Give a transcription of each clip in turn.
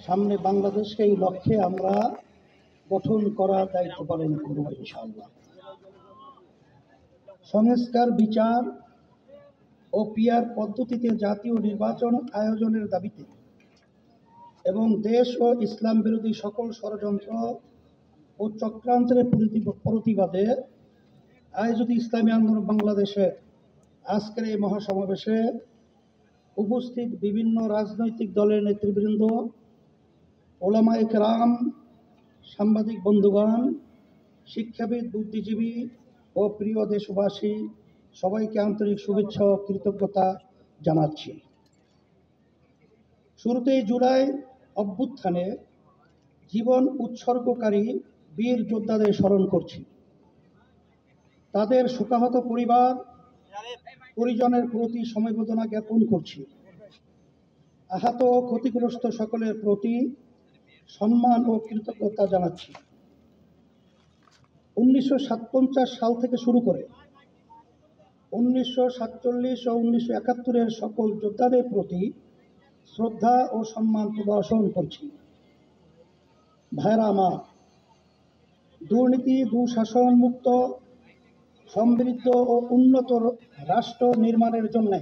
সামনে বাংলাদেশকে এই লক্ষ্যে আমরা গঠন করার দায়িত্ব পালন করব ইনশাআল্লাহ। সংস্কার, বিচার ও পিআর পদ্ধতিতে জাতীয় নির্বাচন আয়োজনের দাবিতে এবং দেশ ও ইসলাম বিরোধী সকল ষড়যন্ত্র ও চক্রান্তের প্রতিবাদে আয়োজিত ইসলামী আন্দোলন বাংলাদেশে আজকের এই মহাসমাবেশে উপস্থিত বিভিন্ন রাজনৈতিক দলের নেতৃবৃন্দ, ওলামায়ে কেরাম, সাংবাদিক বন্ধুগণ, শিক্ষাবিদ, বুদ্ধিজীবী ও প্রিয় দেশবাসী, সবাইকে আন্তরিক শুভেচ্ছা ও কৃতজ্ঞতা জানাচ্ছি। শুরুতেই জুলাই অভ্যুত্থানে জীবন উৎসর্গকারী বীর যোদ্ধাদের স্মরণ করছি। তাদের শোকাহত পরিবার পরিজনের প্রতি সমবেদনা জ্ঞাপন করছি। আহত ও ক্ষতিগ্রস্ত সকলের প্রতি সম্মান ও কৃতজ্ঞতা জানাচ্ছি। 1957 সাল থেকে শুরু করে 1947 ও 1971-এর সকল যোদ্ধাদের প্রতি শ্রদ্ধা ও সম্মান প্রদর্শন করছি। ভাইরা আমার, দুর্নীতি, দুঃশাসন মুক্ত, সমৃদ্ধ ও উন্নত রাষ্ট্র নির্মাণের জন্য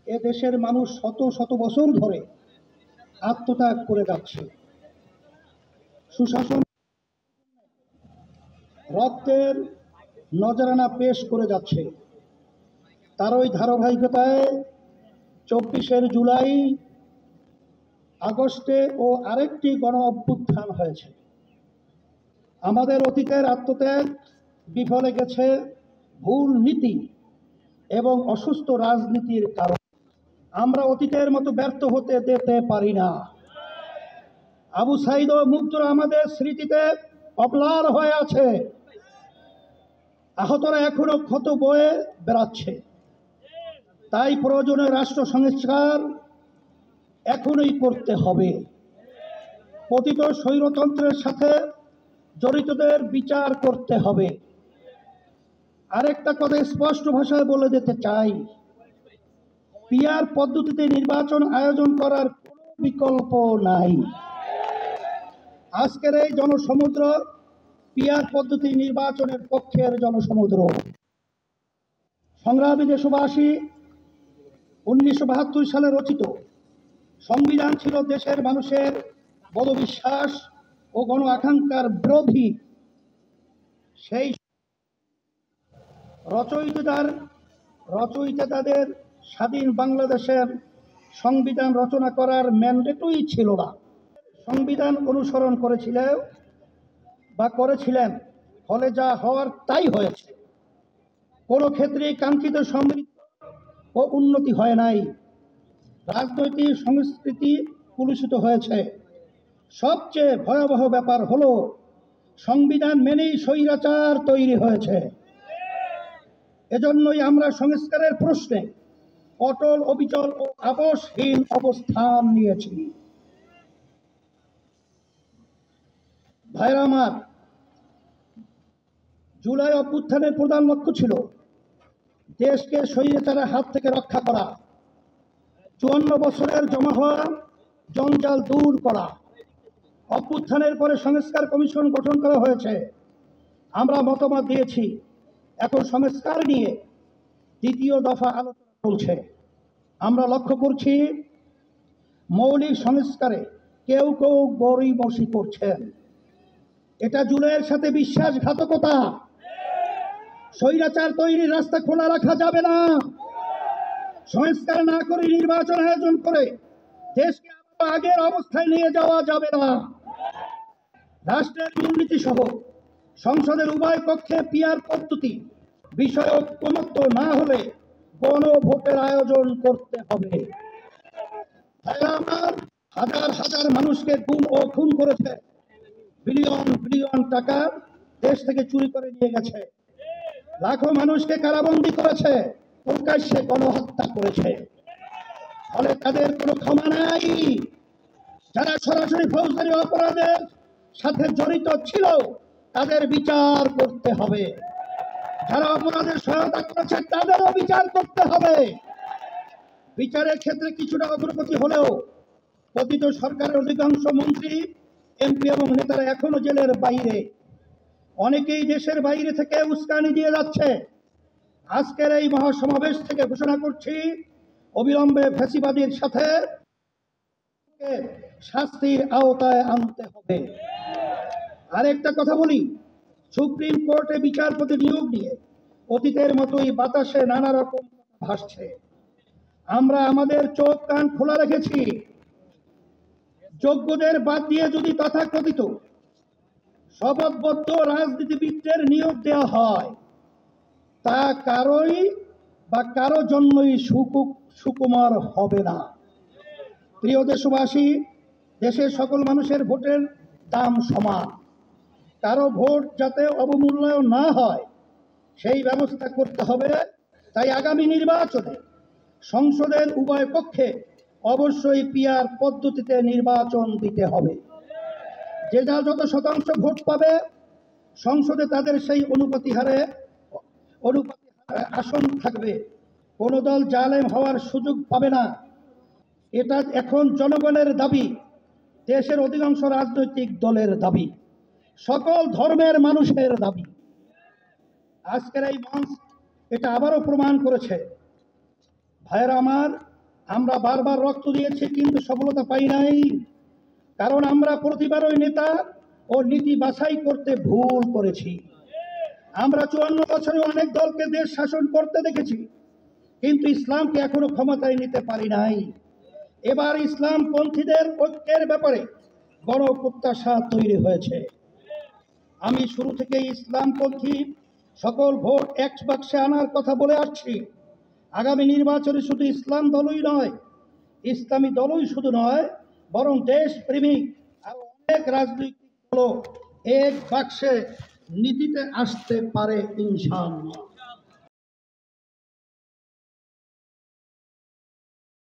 এ দেশের মানুষ শত শত বছর ধরে আত্মত্যাগ করে যাচ্ছে। সুশাসন রক্তের নজরানা পেশ করে যাচ্ছে। তারই ধারাবাহিকতায় 24 জুলাই, আগস্টে ও আরেকটি গণ অভ্যুত্থান হয়েছে। আমাদের অতীতের আত্মত্যাগ বিফলে গেছে ভুল নীতি এবং অসুস্থ রাজনীতির কারণে। আমরা অতীতের মতো ব্যর্থ হতে দিতে পারি না। আবু সাঈদ ও মুগ্ধরা আমাদের স্মৃতিতে অম্লান হয়ে আছে। আহতরা এখনো ক্ষত বয়ে বেড়াচ্ছে। তাই প্রয়োজনে রাষ্ট্র সংস্কার এখনই করতে হবে। পতিত স্বৈরতন্ত্রের সাথে জড়িতদের বিচার করতে হবে। আরেকটা কথা স্পষ্ট ভাষায় বলে দিতে চাই, পিআর পদ্ধতিতে নির্বাচন আয়োজন করার কোনো বিকল্প নাই। আজকের এই জনসমুদ্র পিআর পদ্ধতি নির্বাচনের পক্ষের জনসমুদ্র। সংগ্রামী দেশবাসী, 1972 সালে রচিত সংবিধান ছিল দেশের মানুষের বদবিশ্বাস ও গণ আকাঙ্ক্ষার বিরোধী। সেই রচয়িতাদের স্বাধীন বাংলাদেশের সংবিধান রচনা করার ম্যান্ডেটই ছিল না। সংবিধান অনুসরণ করেছিলেন, ফলে যা হওয়ার তাই হয়েছে। কোনো ক্ষেত্রেই কাঙ্ক্ষিত সমৃদ্ধি ও উন্নতি হয় নাই। রাজনৈতিক সংস্কৃতি কলুষিত হয়েছে। সবচেয়ে ভয়াবহ ব্যাপার হলো সংবিধান মেনেই স্বৈরাচার তৈরি হয়েছে। এজন্যই আমরা সংস্কারের প্রশ্নে অটল, অবিচল ও আপোষহীন অবস্থান নিয়েছি। ভাইরা আমার, জুলাই অভ্যুত্থানের প্রধান লক্ষ্য ছিল দেশকে স্বৈরাচারের হাত থেকে রক্ষা করা, 54 বছরের জমা হওয়া জঞ্জাল দূর করা। অভ্যুত্থানের পরে সংস্কার কমিশন গঠন করা হয়েছে। আমরা মতামত দিয়েছি। এখন সংস্কার নিয়ে দ্বিতীয় দফা আলোচনা চলছে। আমরা লক্ষ্য করছি মৌলিক সংস্কারে কেউ কেউ গড়িমসি করছেন। এটা জুলাইয়ের সাথে বিশ্বাসঘাতকতা। স্বৈরাচার তৈরির রাস্তা খোলা রাখা যাবে না। সংস্কার না করে নির্বাচন আয়োজন করে দেশকে আগের অবস্থায় নিয়ে যাওয়া যাবে না। রাষ্ট্রের দুর্নীতি সহ সংসদের উভয় কক্ষে পিআর পদ্ধতি বিষয়ে ঐকমত্য না হলে গণভোটের আয়োজন করতে হবে। হাজার হাজার মানুষকে গুম ও খুন করেছে। বিলিয়ন বিলিয়ন টাকা দেশ থেকে চুরি করে নিয়ে গেছে। লাখো মানুষকে কারাবন্দী করেছে, প্রকাশ্যে গণহত্যা করেছে। ফলে তাদের কোনো ক্ষমা নাই। যারা সরাসরি ফৌজদারি অপরাধের সাথে জড়িত ছিল তাদের বিচার করতে হবে। যারা অপরাধের সহায়তা করেছে তাদেরও বিচার করতে হবে। বিচারের ক্ষেত্রে কিছুটা অগ্রগতি হলেও পতিত সরকারের অধিকাংশ মন্ত্রী, এমপি এবং নেতারা এখনো জেলের বাইরে। অনেকেই দেশের বাইরে থেকে উস্কানি দিয়ে যাচ্ছে। আজকের এই মহাসমাবেশ থেকে ঘোষণা করছি, অবিলম্বে ফ্যাসিবাদীর সাথে শাস্তির আওতায় আনতে হবে। আরেকটা কথা বলি, সুপ্রিম কোর্টে বিচারপতি নিয়োগ নিয়ে অতীতের মতোই বাতাসে নানা রকম ভাসছে। আমরা আমাদের চোখ কান খোলা রেখেছি। যোগ্যদের বাদ দিয়ে যদি তথাকথিত শপথবদ্ধ রাজনীতিবিদদের নিয়োগ দেওয়া হয়, তা কারো জন্যই সুকুমার হবে না। প্রিয় দেশবাসী, দেশের সকল মানুষের ভোটের দাম সমান। কারো ভোট যাতে অবমূল্যায়ন না হয় সেই ব্যবস্থা করতে হবে। তাই আগামী নির্বাচনে সংসদের উভয় পক্ষে অবশ্যই পিআর পদ্ধতিতে নির্বাচন দিতে হবে। যে যা যত শতাংশ ভোট পাবে সংসদে তাদের সেই অনুপাতি হারে আসন থাকবে। কোন দল জালেম হওয়ার সুযোগ পাবে না। এটা এখন জনগণের দাবি, দেশের অধিকাংশ রাজনৈতিক দলের দাবি, সকল ধর্মের মানুষের দাবি। আজকের এই মঞ্চ এটা আবারও প্রমাণ করেছে। ভাইয়েরা আমার, আমরা বারবার রক্ত দিয়েছি কিন্তু সফলতা পাই নাই, কারণ আমরা প্রতিবারই নেতা ও নীতি বাছাই করতে ভুল করেছি। আমরা 54 বছরে অনেক দলকে দেশ শাসন করতে দেখেছি, কিন্তু ইসলামকে এখনো ক্ষমতায় নিতে পারি নাই। এবার ইসলামপন্থীদের ঐক্যের ব্যাপারে বড় প্রত্যাশা তৈরি হয়েছে। আমি শুরু থেকে ইসলামপন্থী সকল ভোট এক বাক্সে আনার কথা বলে আসছি। আগামী নির্বাচনে শুধু ইসলাম দলই নয়, ইসলামী দলই শুধু নয়, বরং দেশ প্রেমিক আর অনেক রাজনৈতিক দল এক বাক্সে নীতিতে আসতে পারে ইনশাআল্লাহ।